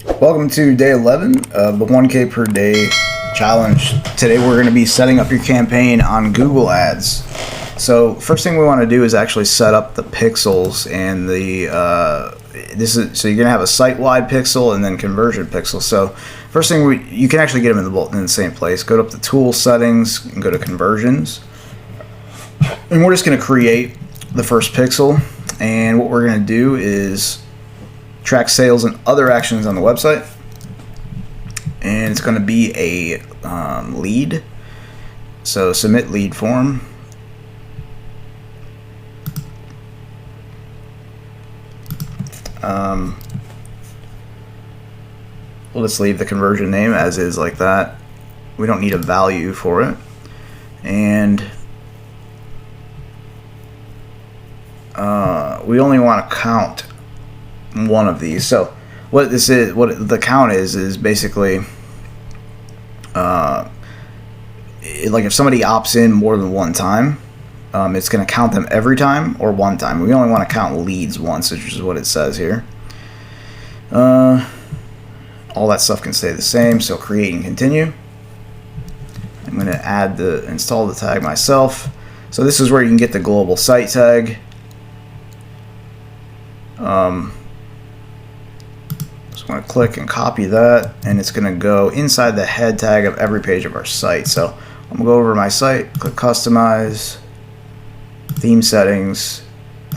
Welcome to day 11 of the 1K per day challenge. Today we're going to be setting up your campaign on Google Ads. So first thing we want to do is actually set up the pixels, and so you're going to have a site-wide pixel and then conversion pixel. So first thing, you can actually get them in the same place. Go up to Tool Settings and go to Conversions, and we're just going to create the first pixel. And what we're going to do is track sales and other actions on the website, and it's going to be a lead. So submit lead form. We'll just leave the conversion name as is like that. We don't need a value for it, and we only want to count one of these. So what this is, what the count is basically like if somebody opts in more than one time, it's going to count them every time or one time. We only want to count leads once, which is what it says here. All that stuff can stay the same, so create and continue. I'm going to install the tag myself. So this is where you can get the global site tag. So I'm going to click and copy that, and it's going to go inside the head tag of every page of our site. So I'm going to go over to my site, click Customize, Theme Settings,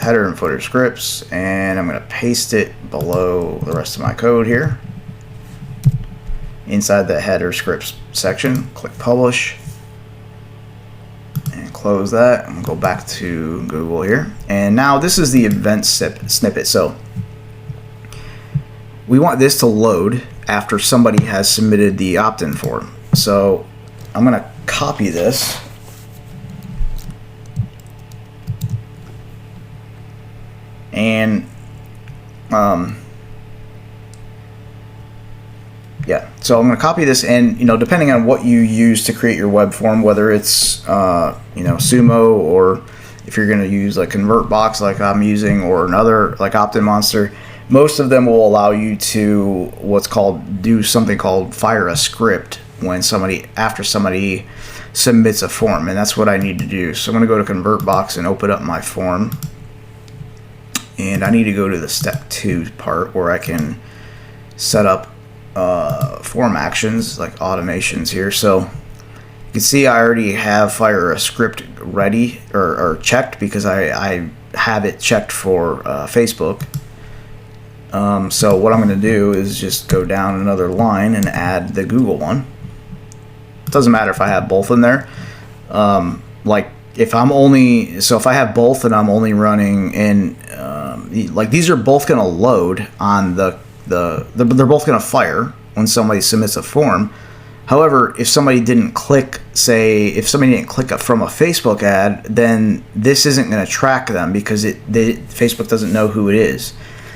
Header and Footer Scripts, and I'm going to paste it below the rest of my code here. Inside the Header Scripts section, click Publish, and close that. I'm going to go back to Google here. And now this is the event snippet. So we want this to load after somebody has submitted the opt-in form. So I'm going to copy this, and so I'm going to copy this, and depending on what you use to create your web form, whether it's Sumo, or if you're going to use like ConvertBox like I'm using, or another like Opt-in Monster, most of them will allow you to do something called fire a script after somebody submits a form, and that's what I need to do. So I'm going to go to ConvertBox and open up my form, and I need to go to the step 2 part where I can set up form actions like automations here. So you can see I already have fire a script ready or checked, because I have it checked for Facebook. So what I'm going to do is just go down another line and add the Google one. It doesn't matter if I have both in there. Like if I have both and I'm only running in, like these are both going to load on they're both going to fire when somebody submits a form. However, if somebody didn't click from a Facebook ad, then this isn't going to track them, because Facebook doesn't know who it is.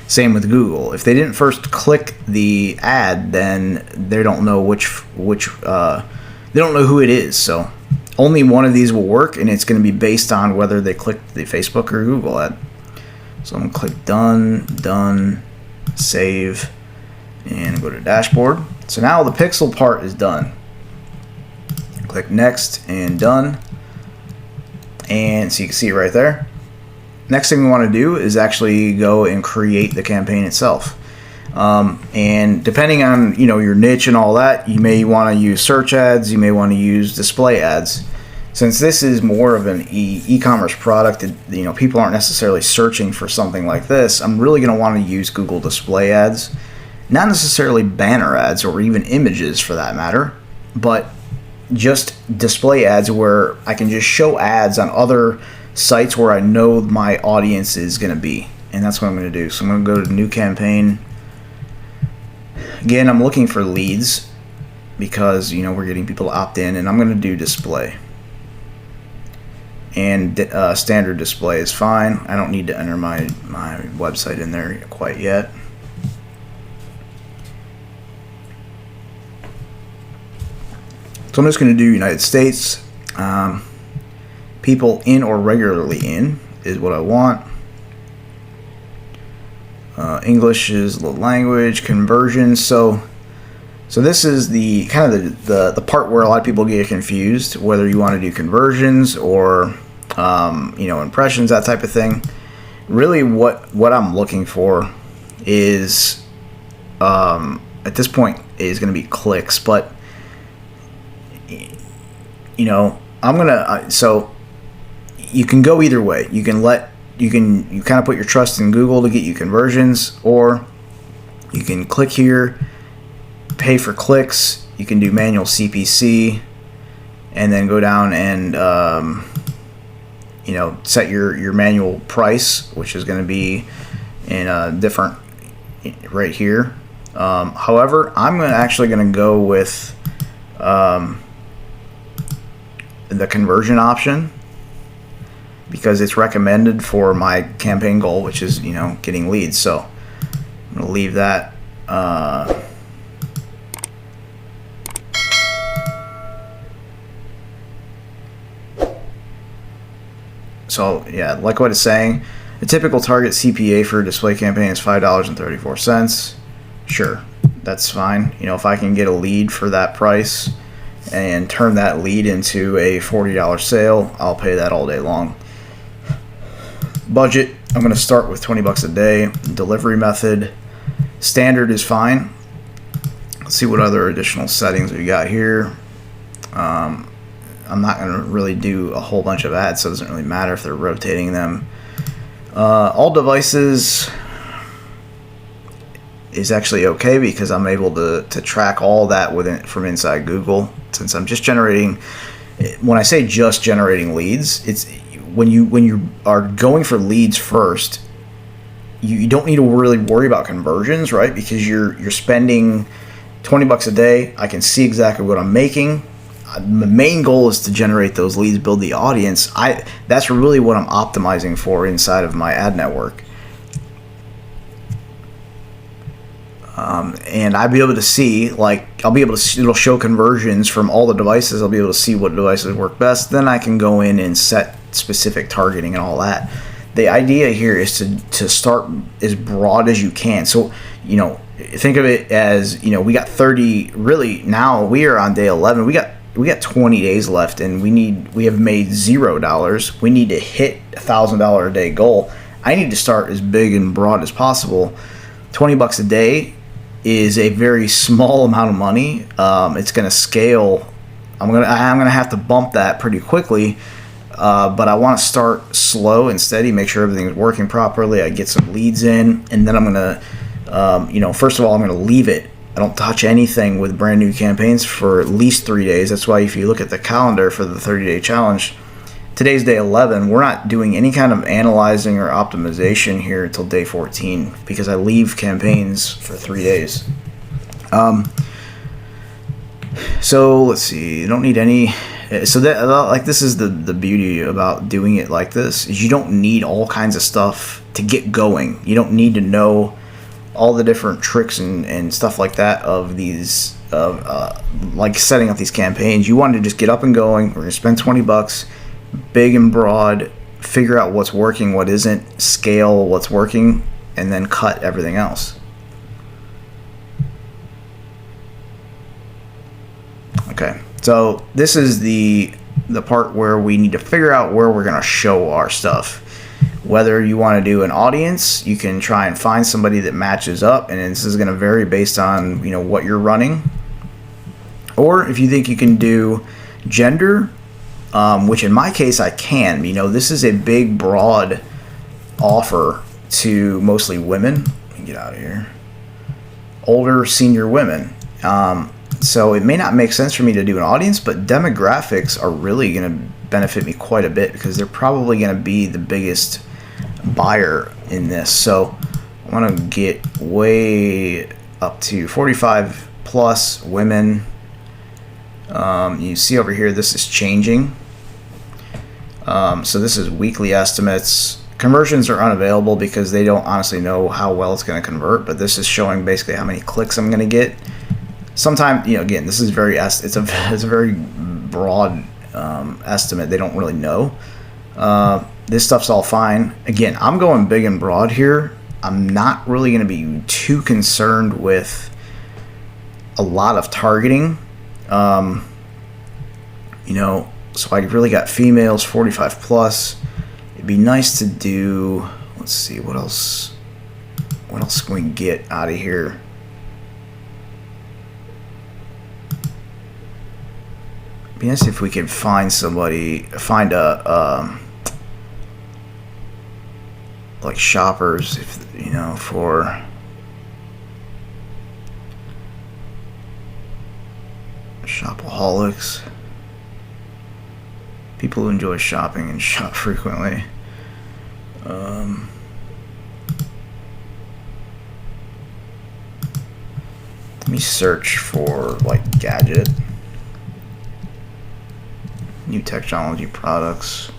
Same with Google. If they didn't first click the ad, then they don't know they don't know who it is. So only one of these will work, and it's going to be based on whether they clicked the Facebook or Google ad. So I'm going to click done, save, and go to dashboard. So now the pixel part is done. Click next and done, and so you can see it right there. Next thing we want to do is actually go and create the campaign itself. And depending on your niche and all that, you may want to use search ads, you may want to use display ads. Since this is more of an e-commerce product, people aren't necessarily searching for something like this. I'm really going to want to use Google display ads, not necessarily banner ads or even images for that matter, but just display ads where I can just show ads on other sites where I know my audience is going to be. And that's what I'm going to do. So I'm going to go to new campaign. Again, I'm looking for leads, because we're getting people to opt in, and I'm going to do display. And standard display is fine. I don't need to enter my website in there quite yet. So I'm just going to do United States. People in or regularly in is what I want. English is the language, conversions. So this is the kind of the part where a lot of people get confused, whether you want to do conversions or impressions, that type of thing. Really, what I'm looking for is at this point is going to be clicks, but I'm gonna so you can go either way. You kind of put your trust in Google to get you conversions, or you can click here, pay for clicks. You can do manual CPC, and then go down and set your manual price, which is going to be in a different right here. However, I'm actually going to go with the conversion option because it's recommended for my campaign goal, which is getting leads. So I'm going to leave that. So yeah, like what it's saying, the typical target CPA for a display campaign is $5.34. Sure, that's fine. If I can get a lead for that price and turn that lead into a $40 sale, I'll pay that all day long. Budget, I'm going to start with $20 a day. Delivery method, standard is fine. Let's see what other additional settings we got here. I'm not going to really do a whole bunch of ads, so it doesn't really matter if they're rotating them. All devices is actually okay because I'm able to track all that from inside Google, since I'm just generating. When I say just generating leads, it's when you are going for leads first, you don't need to really worry about conversions, right? Because you're spending $20 a day. I can see exactly what I'm making. The main goal is to generate those leads, build the audience. That's really what I'm optimizing for inside of my ad network. And I'll be able to see, it'll show conversions from all the devices. I'll be able to see what devices work best. Then I can go in and set specific targeting and all that. The idea here is to start as broad as you can. So, think of it as, we got 30, really now we are on day 11. We got 20 days left, and we have made $0. We need to hit $1,000 a day goal. I need to start as big and broad as possible. $20 a day is a very small amount of money. It's going to scale. I'm gonna have to bump that pretty quickly, but I want to start slow and steady. Make sure everything is working properly. I get some leads in, and then I'm gonna, first of all, I'm gonna leave it. I don't touch anything with brand new campaigns for at least 3 days. That's why if you look at the calendar for the 30-day challenge, today's day 11. We're not doing any kind of analyzing or optimization here until day 14 because I leave campaigns for 3 days. So let's see. You don't need any. So that this is the beauty about doing it like this is you don't need all kinds of stuff to get going. You don't need to know all the different tricks and stuff like that of these like setting up these campaigns. You want to just get up and going. We're gonna spend $20, big and broad, figure out what's working, what isn't, scale what's working, and then cut everything else. Okay, so this is the part where we need to figure out where we're gonna show our stuff. Whether you want to do an audience, you can try and find somebody that matches up, and this is going to vary based on what you're running. Or if you think you can do gender, which in my case I can. This is a big, broad offer to mostly women. Let me get out of here. Older senior women. So it may not make sense for me to do an audience, but demographics are really going to benefit me quite a bit because they're probably going to be the biggest buyer in this. So I want to get way up to 45 plus women. You see over here, this is changing. So this is weekly estimates. Conversions are unavailable because they don't honestly know how well it's going to convert, but this is showing basically how many clicks I'm going to get. Sometimes, again, this is it's a very broad estimate. They don't really know. This stuff's all fine. Again, I'm going big and broad here I'm not really going to be too concerned with a lot of targeting. You know, so I really got females 45 plus. It'd be nice to do, let's see, what else can we get out of here? It'd be nice if we could find a like shoppers, if you know, for shopaholics, people who enjoy shopping and shop frequently. Let me search for like gadget, new technology products.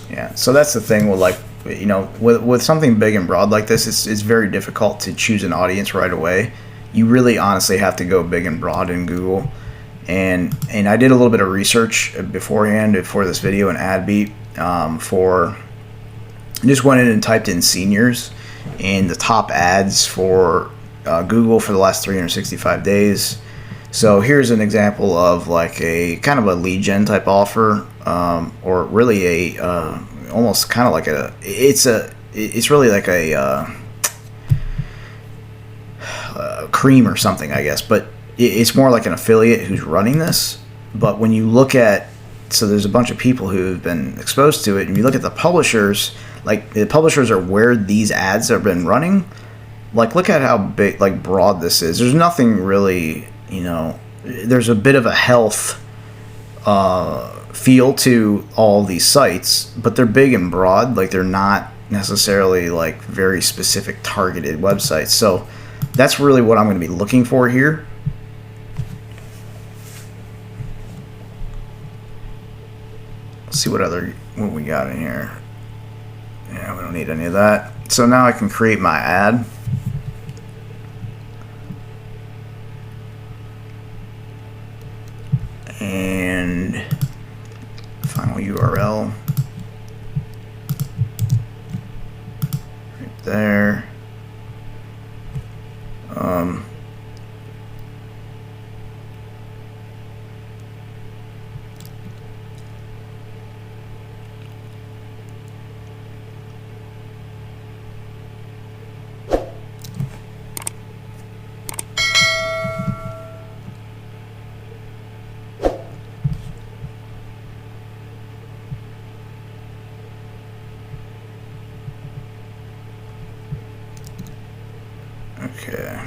Yeah, so that's the thing with, like, you know, with something big and broad like this, it's very difficult to choose an audience right away. You really honestly have to go big and broad in Google. And I did a little bit of research beforehand before this video in AdBeat I just went in and typed in seniors and the top ads for Google for the last 365 days. So here's an example of like a kind of a lead gen type offer, or really a almost kind of like it's really like a cream or something, I guess, but it's more like an affiliate who's running this. But when you look at, so there's a bunch of people who've been exposed to it, and you look at the publishers, like the publishers are where these ads have been running. Like, look at how big, like, broad this is. There's nothing really, you know, there's a bit of a health feel to all these sites, but they're big and broad. Like, they're not necessarily like very specific targeted websites. So that's really what I'm going to be looking for here. Let's see what we got in here. Yeah, we don't need any of that. So now I can create my ad. And final URL right there. Okay.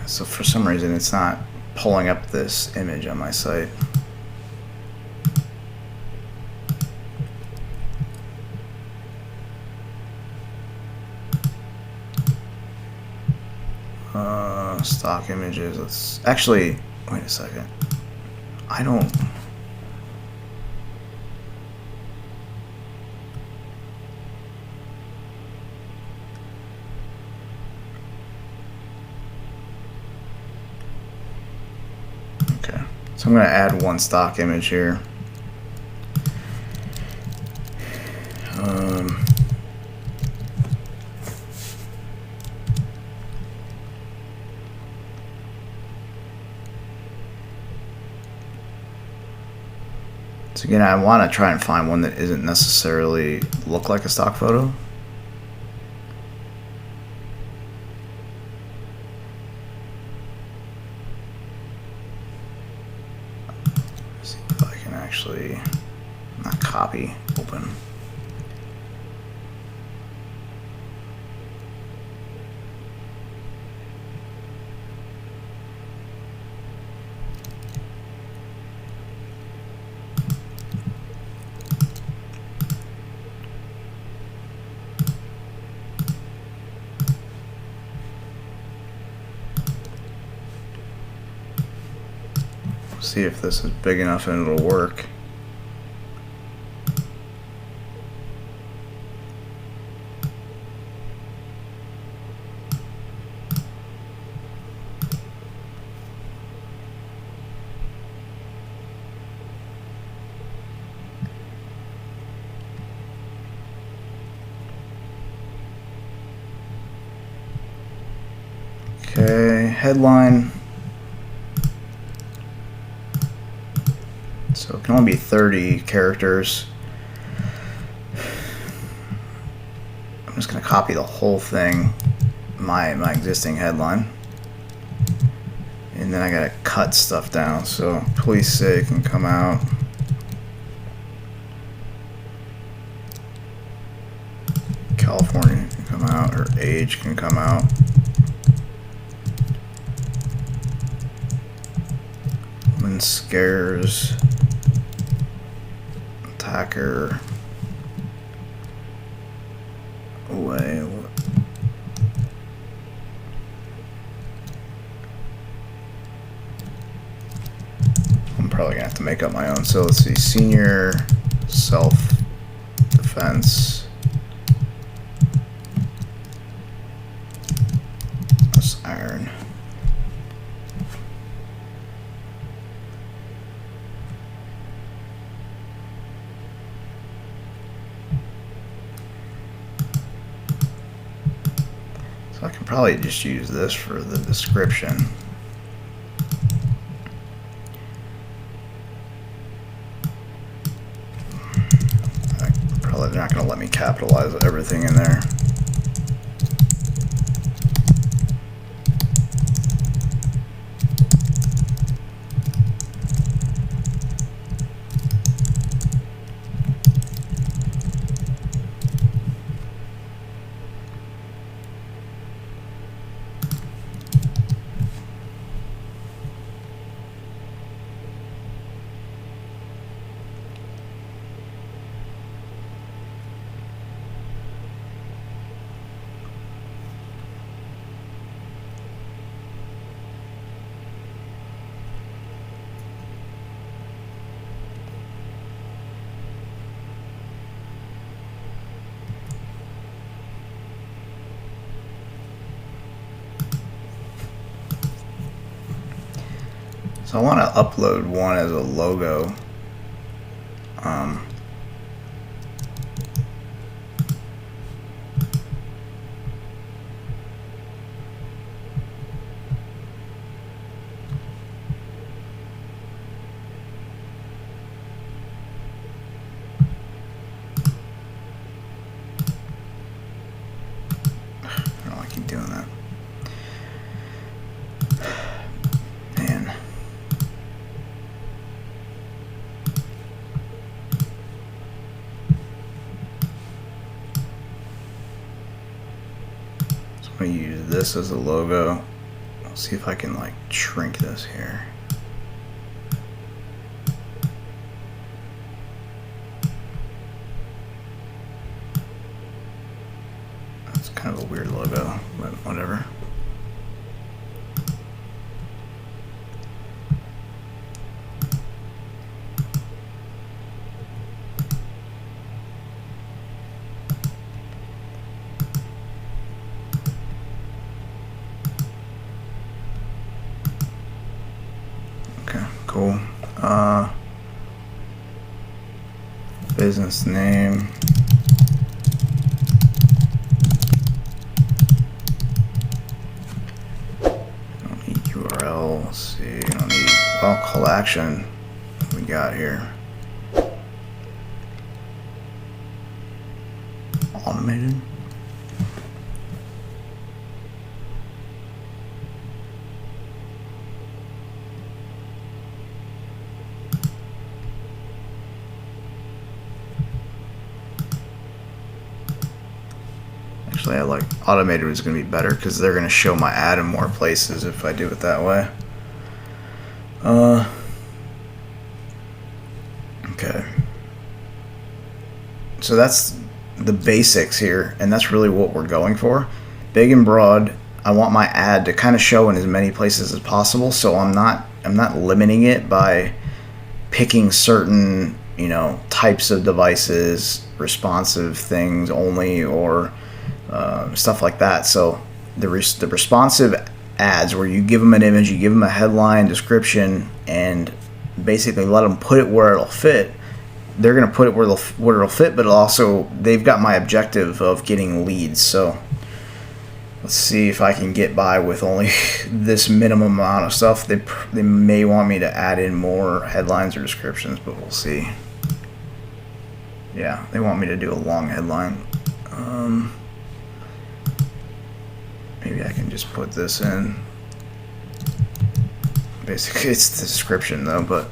So for some reason it's not pulling up this image on my site. Stock images. Let's actually wait a second. I don't. Okay, so I'm going to add one stock image here. So again, I want to try and find one that isn't necessarily look like a stock photo. Let's see if I can actually not copy, open. See if this is big enough and it'll work. Okay, headline. So it can only be 30 characters. I'm just going to copy the whole thing, my existing headline. And then I got to cut stuff down. So police say can come out. California can come out, or age can come out. Woman scares attacker away. I'm probably gonna have to make up my own. So let's see, senior self-defense. That's iron. I can probably just use this for the description. Probably not going to let me capitalize everything in there. So I want to upload one as a logo. I don't like keep doing that. Man. So I'm going to use this as a logo. I'll see if I can like shrink this here. That's kind of a weird logo, but whatever. Okay, cool. Business name. Don't need URL. Let's see. Don't need, well, call to action. What we got here? Automated. Actually, I like automated was going to be better because they're going to show my ad in more places if I do it that way. Okay. So that's the basics here, and that's really what we're going for. Big and broad. I want my ad to kind of show in as many places as possible, so I'm not I'm not limiting it by picking certain, you know, types of devices, responsive things only, or stuff like that. So the responsive ads, where you give them an image, you give them a headline, description, and basically let them put it where it'll fit. They're going to put it where it'll fit, but also they've got my objective of getting leads. So let's see if I can get by with only this minimum amount of stuff. They may want me to add in more headlines or descriptions, but we'll see. Yeah, they want me to do a long headline. Maybe I can just put this in. Basically, it's the description though, but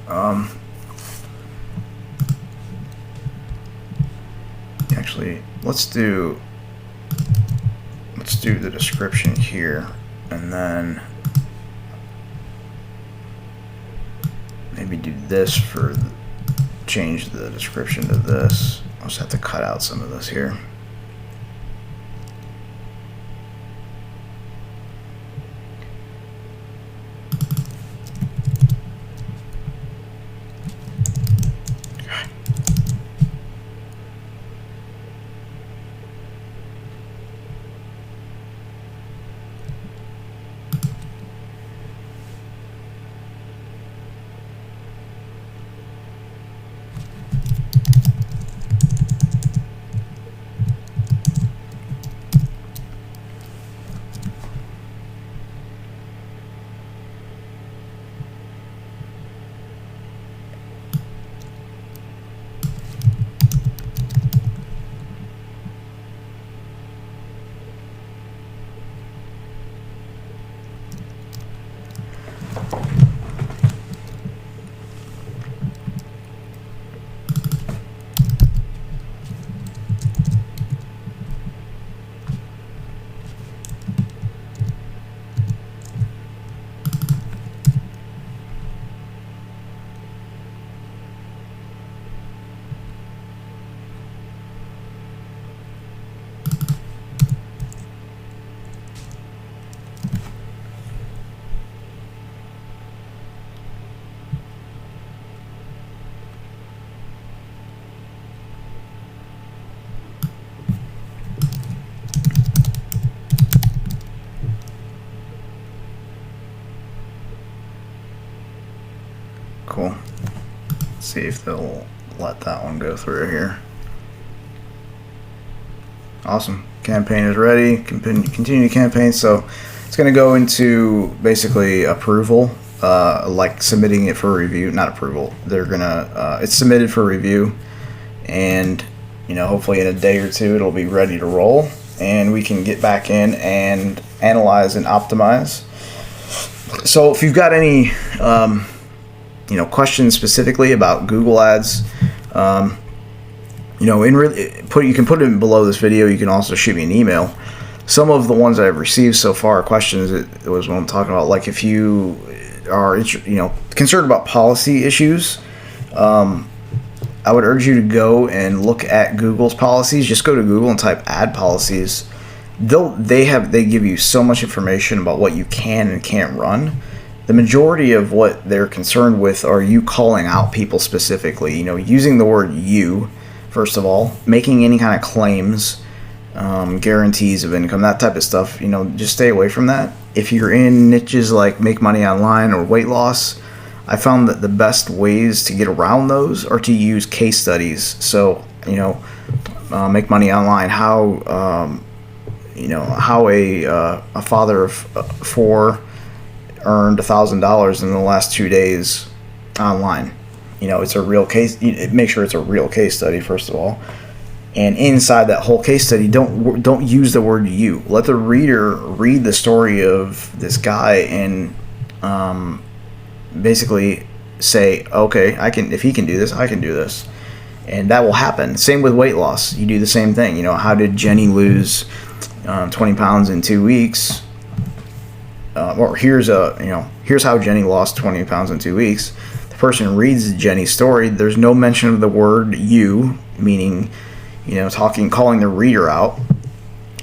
actually, let's do the description here, and then maybe do this for change the description to this. I'll just have to cut out some of this here. Cool. Let's see if they'll let that one go through here. Awesome. Campaign is ready. Continue the campaign. So it's going to go into basically approval, like submitting it for review. Not approval. They're going to, it's submitted for review. And, you know, hopefully in a day or two it'll be ready to roll. And we can get back in and analyze and optimize. So if you've got any you know, questions specifically about Google Ads, you know, you can put it below this video. You can also shoot me an email. Some of the ones I've received so far, questions, it was what I'm talking about. Like if you are, you know, concerned about policy issues, I would urge you to go and look at Google's policies. Just go to Google and type ad policies. They give you so much information about what you can and can't run. The majority of what they're concerned with are you calling out people specifically, you know, using the word you, first of all, making any kind of claims, guarantees of income, that type of stuff. You know, just stay away from that. If you're in niches like make money online or weight loss, I found that the best ways to get around those are to use case studies. So, you know, make money online, how, you know, how a father of four earned $1,000 in the last 2 days online. You know, it's a real case. Make sure it's a real case study, first of all. And inside that whole case study, don't use the word you. Let the reader read the story of this guy and basically say, okay, if he can do this, I can do this. And that will happen. Same with weight loss. You do the same thing. You know, how did Jenny lose 20 pounds in 2 weeks? Or here's how Jenny lost 20 pounds in 2 weeks. The person reads Jenny's story. There's no mention of the word you, meaning, you know, calling the reader out.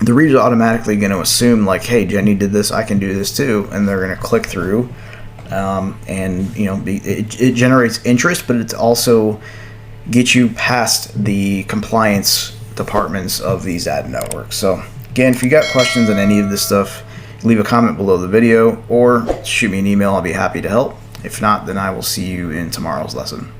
The reader's automatically going to assume like, hey, Jenny did this, I can do this too, and they're going to click through and it generates interest, but it's also gets you past the compliance departments of these ad networks. So again, if you got questions on any of this stuff, leave a comment below the video or shoot me an email. I'll be happy to help. If not, then I will see you in tomorrow's lesson.